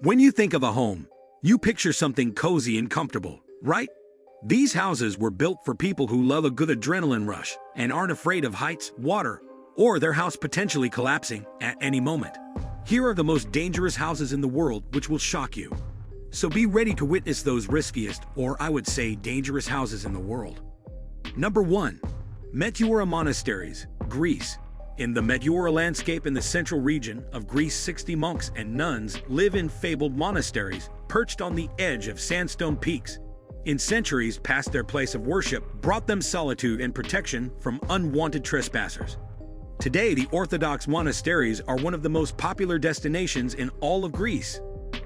When you think of a home, you picture something cozy and comfortable, right? These houses were built for people who love a good adrenaline rush and aren't afraid of heights, water, or their house potentially collapsing at any moment. Here are the most dangerous houses in the world, which will shock you. So be ready to witness those riskiest, or I would say dangerous houses in the world. Number 1. Meteora Monasteries, Greece. In the Meteora landscape in the central region of Greece, 60 monks and nuns live in fabled monasteries perched on the edge of sandstone peaks. In centuries past, their place of worship brought them solitude and protection from unwanted trespassers. Today, the Orthodox monasteries are one of the most popular destinations in all of Greece.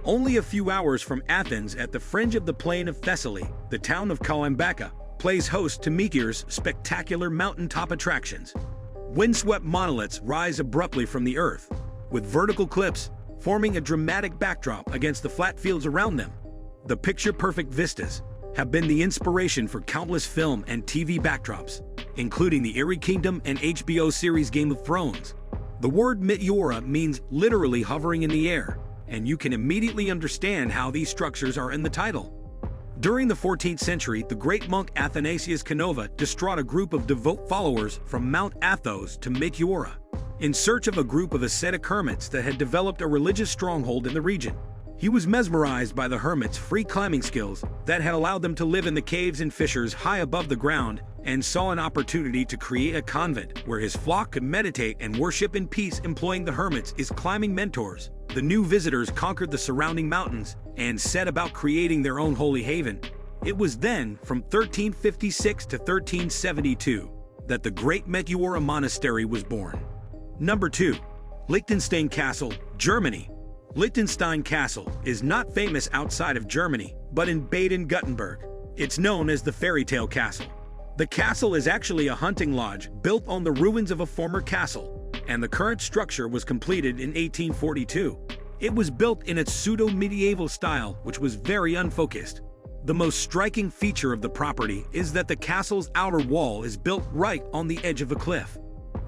Only a few hours from Athens, at the fringe of the plain of Thessaly, the town of Kalambaka plays host to Meteor's spectacular mountaintop attractions. Windswept monoliths rise abruptly from the earth, with vertical cliffs forming a dramatic backdrop against the flat fields around them. The picture-perfect vistas have been the inspiration for countless film and TV backdrops, including the Eerie Kingdom and HBO series Game of Thrones. The word Meteora means literally hovering in the air, and you can immediately understand how these structures are in the title. During the 14th century, the great monk Athanasius Canova distraught a group of devout followers from Mount Athos to Meteora, in search of a group of ascetic hermits that had developed a religious stronghold in the region. He was mesmerized by the hermits' free climbing skills that had allowed them to live in the caves and fissures high above the ground, and saw an opportunity to create a convent where his flock could meditate and worship in peace, employing the hermits as climbing mentors. The new visitors conquered the surrounding mountains and set about creating their own holy haven. It was then, from 1356 to 1372, that the Great Meteora Monastery was born. Number 2. Liechtenstein Castle, Germany. Liechtenstein Castle is not famous outside of Germany, but in Baden-Württemberg. It's known as the Fairy Tale Castle. The castle is actually a hunting lodge built on the ruins of a former castle, and the current structure was completed in 1842. It was built in its pseudo-medieval style, which was very unfocused. The most striking feature of the property is that the castle's outer wall is built right on the edge of a cliff.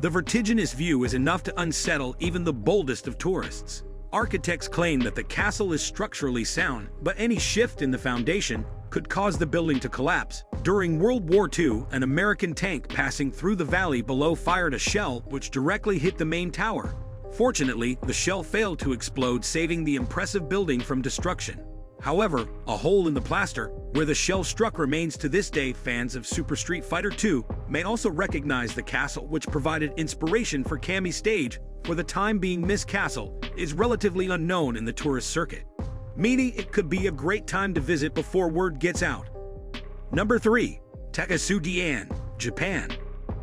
The vertiginous view is enough to unsettle even the boldest of tourists. Architects claim that the castle is structurally sound, but any shift in the foundation could cause the building to collapse. During World War II, an American tank passing through the valley below fired a shell which directly hit the main tower. Fortunately, the shell failed to explode, saving the impressive building from destruction. However, a hole in the plaster where the shell struck remains to this day. Fans of Super Street Fighter 2 may also recognize the castle, which provided inspiration for Kami's stage. For the time being, Miss Castle is relatively unknown in the tourist circuit, meaning it could be a great time to visit before word gets out. Number 3. Tekasudian Japan.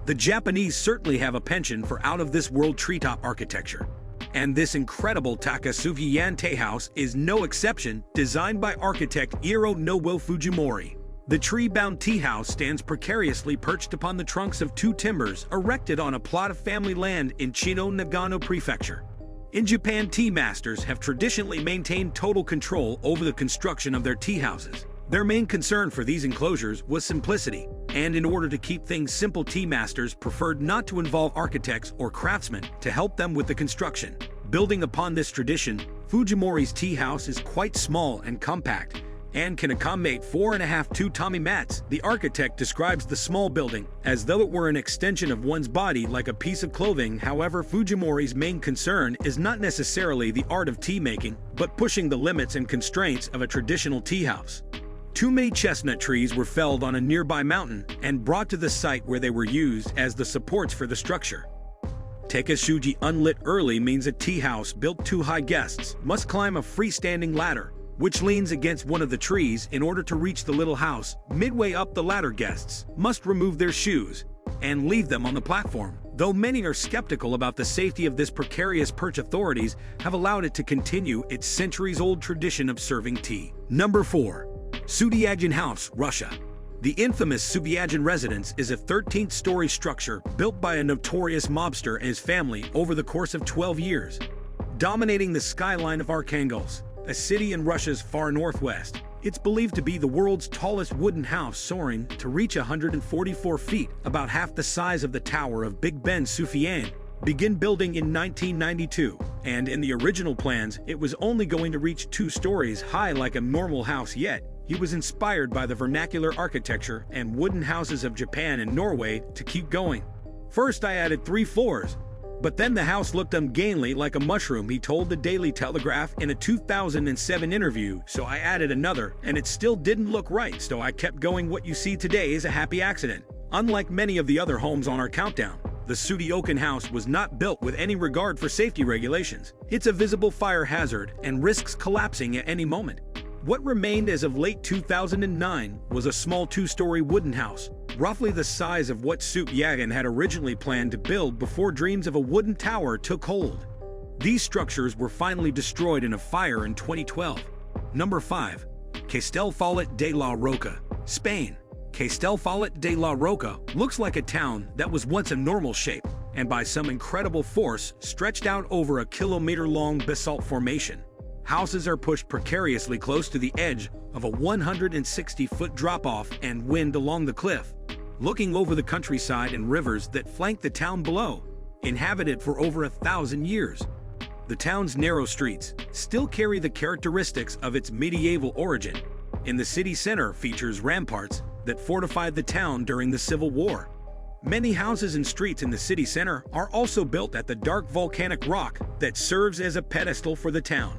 The Japanese certainly have a penchant for out-of-this-world treetop architecture, and this incredible Tekasudian tea house is no exception. Designed by architect Iro Nobuo Fujimori, the tree-bound tea house stands precariously perched upon the trunks of 2 timbers erected on a plot of family land in Chino, Nagano Prefecture. In Japan, tea masters have traditionally maintained total control over the construction of their tea houses. Their main concern for these enclosures was simplicity, and in order to keep things simple, tea masters preferred not to involve architects or craftsmen to help them with the construction. Building upon this tradition, Fujimori's tea house is quite small and compact, and can accommodate 4.5 tatami mats. The architect describes the small building as though it were an extension of one's body, like a piece of clothing. However, Fujimori's main concern is not necessarily the art of tea making, but pushing the limits and constraints of a traditional tea house. Too many chestnut trees were felled on a nearby mountain and brought to the site, where they were used as the supports for the structure. Tekasuji unlit early means a tea house built too high. Guests must climb a freestanding ladder, which leans against one of the trees in order to reach the little house. Midway up the ladder, guests must remove their shoes and leave them on the platform. Though many are skeptical about the safety of this precarious perch, authorities have allowed it to continue its centuries-old tradition of serving tea. Number 4. Tekasudian House, Russia. The infamous Tekasudian residence is a 13th-story structure built by a notorious mobster and his family over the course of 12 years, dominating the skyline of Arkhangelsk, a city in Russia's far northwest. It's believed to be the world's tallest wooden house, soaring to reach 144 feet, about half the size of the Tower of Big Ben. Sufyan began building in 1992, and in the original plans, it was only going to reach 2 stories high like a normal house, yet he was inspired by the vernacular architecture and wooden houses of Japan and Norway to keep going. First, I added 3 floors, but then the house looked ungainly like a mushroom, he told the Daily Telegraph in a 2007 interview, so I added another, and it still didn't look right, so I kept going. What you see today is a happy accident. Unlike many of the other homes on our countdown, the Tekasudian house was not built with any regard for safety regulations. It's a visible fire hazard and risks collapsing at any moment. What remained as of late 2009 was a small 2-story wooden house, roughly the size of what Tekasudian had originally planned to build before dreams of a wooden tower took hold. These structures were finally destroyed in a fire in 2012. Number 5. Castellfollit de la Roca, Spain. Castellfollit de la Roca looks like a town that was once a normal shape, and by some incredible force stretched out over a kilometer-long basalt formation. Houses are pushed precariously close to the edge of a 160-foot drop-off and wind along the cliff, looking over the countryside and rivers that flank the town below, inhabited for over 1,000 years. The town's narrow streets still carry the characteristics of its medieval origin. In the city center features ramparts that fortified the town during the Civil War. Many houses and streets in the city center are also built at the dark volcanic rock that serves as a pedestal for the town.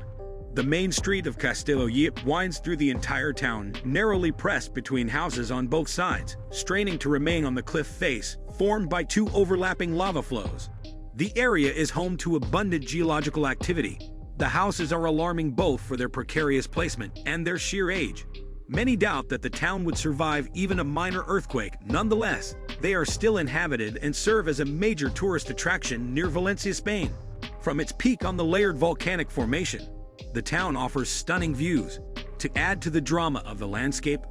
The main street of Castellfollit winds through the entire town, narrowly pressed between houses on both sides, straining to remain on the cliff face, formed by 2 overlapping lava flows. The area is home to abundant geological activity. The houses are alarming both for their precarious placement and their sheer age. Many doubt that the town would survive even a minor earthquake. Nonetheless, they are still inhabited and serve as a major tourist attraction near Valencia, Spain. From its peak on the layered volcanic formation, the town offers stunning views. To add to the drama of the landscape,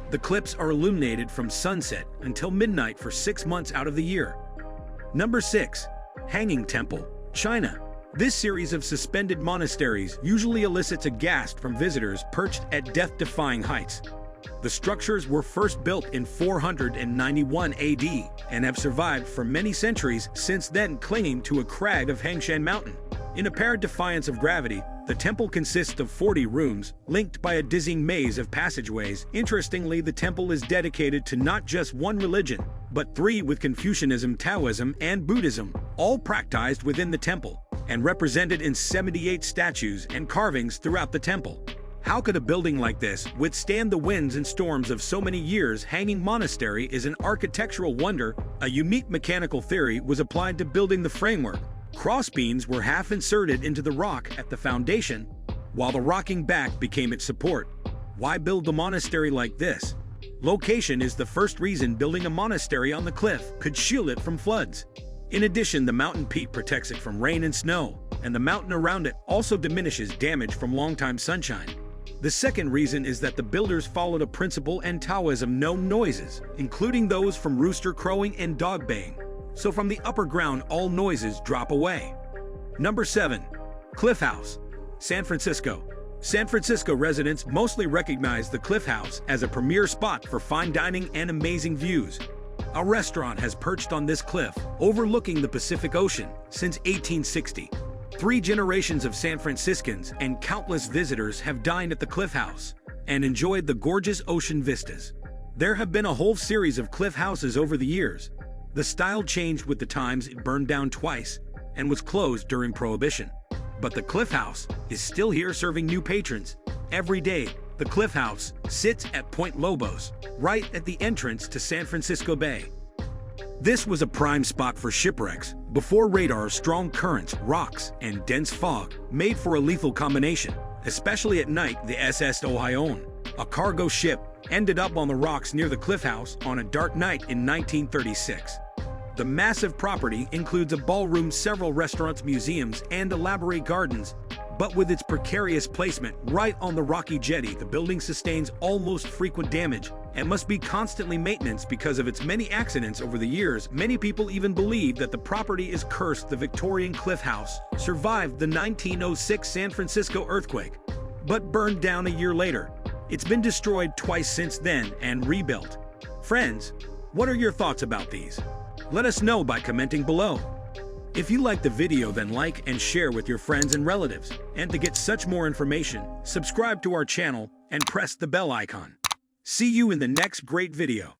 the cliffs are illuminated from sunset until midnight for 6 months out of the year. Number 6. Hanging Temple, China. This series of suspended monasteries usually elicits a gasp from visitors perched at death-defying heights. The structures were first built in 491 AD and have survived for many centuries since then, clinging to a crag of Hangshan Mountain. In apparent defiance of gravity, the temple consists of 40 rooms, linked by a dizzying maze of passageways. Interestingly, the temple is dedicated to not just one religion, but 3, with Confucianism, Taoism, and Buddhism, all practiced within the temple, and represented in 78 statues and carvings throughout the temple. How could a building like this withstand the winds and storms of so many years? Hanging Monastery is an architectural wonder. A unique mechanical theory was applied to building the framework. Crossbeams were half inserted into the rock at the foundation, while the rocking back became its support. Why build the monastery like this? Location is the first reason building a monastery on the cliff could shield it from floods. In addition, the mountain peak protects it from rain and snow, and the mountain around it also diminishes damage from long-time sunshine. The second reason is that the builders followed a principle in Taoism: no noises, including those from rooster crowing and dog baying. So from the upper ground, all noises drop away. Number 7. Cliff House, San Francisco. San Francisco residents mostly recognize the Cliff House as a premier spot for fine dining and amazing views. A restaurant has perched on this cliff, overlooking the Pacific Ocean, since 1860. 3 generations of San Franciscans and countless visitors have dined at the Cliff House and enjoyed the gorgeous ocean vistas. There have been a whole series of cliff houses over the years. The style changed with the times. It burned down twice and was closed during Prohibition. But the Cliff House is still here, serving new patrons every day. The Cliff House sits at Point Lobos, right at the entrance to San Francisco Bay. This was a prime spot for shipwrecks before radar. Strong currents, rocks, and dense fog made for a lethal combination, especially at night. The SS Ohio, a cargo ship, ended up on the rocks near the Cliff House on a dark night in 1936. The massive property includes a ballroom, several restaurants, museums, and elaborate gardens. But with its precarious placement right on the rocky jetty, the building sustains almost frequent damage and must be constantly maintained because of its many accidents over the years. Many people even believe that the property is cursed. The Victorian Cliff House survived the 1906 San Francisco earthquake, but burned down a year later. It's been destroyed twice since then and rebuilt. Friends, what are your thoughts about these? Let us know by commenting below. If you liked the video, then like and share with your friends and relatives. And to get such more information, subscribe to our channel and press the bell icon. See you in the next great video.